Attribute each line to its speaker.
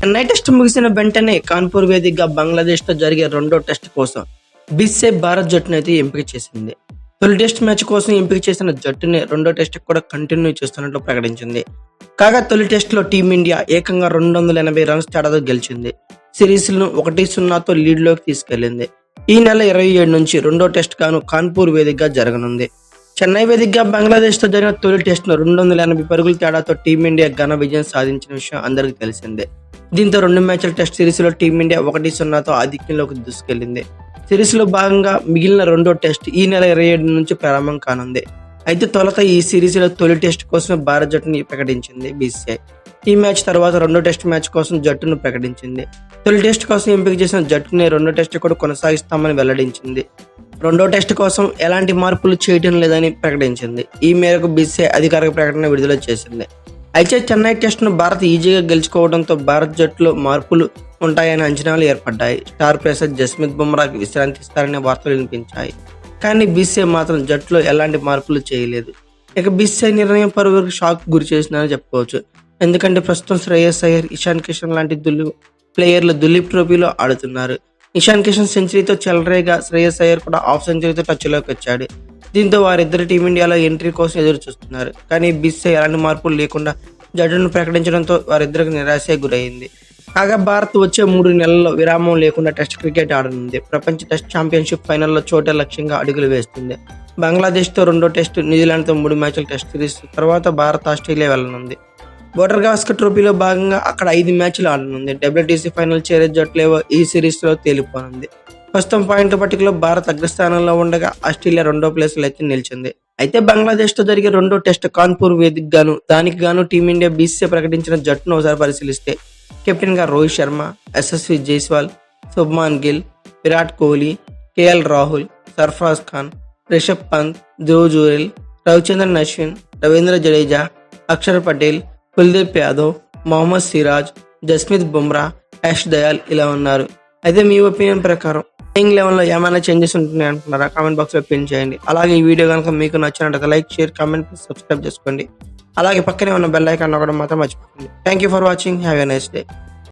Speaker 1: Chennai test ముగిసిన వెంటనే కాన్పూర్ వేదికగా బంగ్లాదేశ్ తో జరిగే రెండో టెస్ట్ కోసం బిస్సే భారత్ జట్టును అయితే ఎంపిక చేసింది. తొలి టెస్ట్ మ్యాచ్ కోసం ఎంపిక చేసిన జట్టుని రెండో టెస్ట్ కూడా కంటిన్యూ చేస్తున్నట్లు ప్రకటించింది. కాగా తొలి టెస్ట్ లో టీమిండియా ఏకంగా 280 రన్స్ తేడాతో గెలిచింది. సిరీస్ ను 1-0తో లీడ్ లోకి తీసుకెళ్లింది. ఈ నెల 27 నుంచి రెండో టెస్ట్ గాను కాన్పూర్ వేదికగా జరగనుంది. చెన్నై వేదికగా బంగ్లాదేశ్ తో జరిగిన తొలి టెస్ట్ ను 280 పరుగుల తేడాతో టీమిండియా ఘన విజయం సాధించిన విషయం అందరికీ తెలిసిందే. దీంతో 2 మ్యాచ్ల టెస్ట్ సిరీస్ లో టీమిండియా 1-0తో ఆధిక్యంలోకి దూసుకెళ్లింది. సిరీస్ లో భాగంగా మిగిలిన రెండో టెస్ట్ ఈ నెల 27 నుంచి ప్రారంభం కానుంది. అయితే తొలుత ఈ సిరీస్ లో తొలి టెస్ట్ కోసం భారత్ జట్టుని ప్రకటించింది బీసీఐ. ఈ మ్యాచ్ తర్వాత రెండో టెస్ట్ మ్యాచ్ కోసం జట్టును ప్రకటించింది. తొలి టెస్ట్ కోసం ఎంపిక చేసిన జట్టుని రెండో టెస్ట్ కూడా కొనసాగిస్తామని వెల్లడించింది. రెండో టెస్ట్ కోసం ఎలాంటి మార్పులు చేయడం లేదని ప్రకటించింది. ఈ మేరకు బీసీఐ అధికారిక ప్రకటన విడుదల చేసింది. అయితే చెన్నై టెస్ట్ ను భారత్ ఈజీగా గెలుచుకోవడంతో భారత్ జట్టులో మార్పులు ఉంటాయనే అంచనాలు ఏర్పడ్డాయి. స్టార్ పేసర్ జస్మిత్ బుమ్రాకి విశ్రాంతి ఇస్తారనే వార్తలు వినిపించాయి. కానీ బీసీఐ మాత్రం జట్టులో ఎలాంటి మార్పులు చేయలేదు. ఇక బీసీఐ నిర్ణయం పలువురికి షాక్ గురి చేసిందని చెప్పుకోవచ్చు. ఎందుకంటే ప్రస్తుతం శ్రేయస్ అయ్యర్, ఇషాన్ కిషన్ లాంటి ప్లేయర్లు దులీప్ ట్రోఫీలో ఆడుతున్నారు. ఇషాన్ కిషన్ సెంచరీతో చెలరేగా శ్రేయస్ అయ్యర్ కూడా హాఫ్ సెంచరీతో టచ్లోకి వచ్చాడు. దీంతో వారిద్దరు టీమిండియాలో ఎంట్రీ కోసం ఎదురు చూస్తున్నారు. కానీ బీసీఐ ఎలాంటి మార్పులు లేకుండా జట్టును ప్రకటించడంతో వారిద్దరికి నిరాశే గురైంది. కాగా భారత్ వచ్చే 3 నెలల్లో విరామం లేకుండా టెస్ట్ క్రికెట్ ఆడనుంది. ప్రపంచ టెస్ట్ ఛాంపియన్షిప్ ఫైనల్లో చోటే లక్ష్యంగా అడుగులు వేస్తుంది. బంగ్లాదేశ్తో రెండో టెస్ట్, న్యూజిలాండ్తో 3 మ్యాచ్ల టెస్ట్ సిరీస్ తర్వాత భారత్ ఆస్ట్రేలియా వెళ్లనుంది. బోర్డర్ గావస్కర్ ట్రోఫీలో భాగంగా అక్కడ 5 మ్యాచ్లు ఆడనుంది. డబ్ల్యూటీసీ ఫైనల్ చేరే జట్లేవో ఈ సిరీస్ లో తేలిపోనుంది. ప్రస్తుతం పాయింట్ల పట్టికలో భారత్ అగ్రస్థానంలో ఉండగా ఆస్ట్రేలియా రెండో ప్లేస్ లో అయితే నిలిచింది. అయితే బంగ్లాదేశ్ తో జరిగే రెండో టెస్ట్ కాన్పూర్ వేదిక గాను దానికి గాను టీమిండియా బీసీసీ ప్రకటించిన జట్టును ఒకసారి పరిశీలిస్తే కెప్టెన్ గా రోహిత్ శర్మ, యశస్వి జైస్వాల్, శుభ్మాన్ గిల్, విరాట్ కోహ్లీ, కేఎల్ రాహుల్, సర్ఫరాజ్ ఖాన్, రిషబ్ పంత్, ధ్రువ్ జురేల్, రవిచంద్రన్ అశ్విన్, రవీంద్ర జడేజా, అక్షర్ పటేల్, కుల్దీప్ యాదవ్, మొహమ్మద్ సిరాజ్, జస్మిత్ బుమ్రా, యష్ దయాల్ ఇలా ఉన్నారు. అయితే మీ ఒపీనియన్ ప్రకారం ప్లేయింగ్ లెవెల్ లో ఏమైనా చేంజెస్ ఉంటున్నాయి అంటున్నారా? కామెంట్ బాక్స్ లో పిన్ చేయండి. అలాగే ఈ వీడియో కనుక మీకు నచ్చినట్లయితే లైక్, షేర్, కామెంట్, సబ్స్క్రైబ్ చేసుకోండి. అలాగే పక్కనే ఉన్న బెల్ ఐకాన్ నొక్కడం మాత్రం మర్చిపోకండి. Thank you for watching. Have a nice day.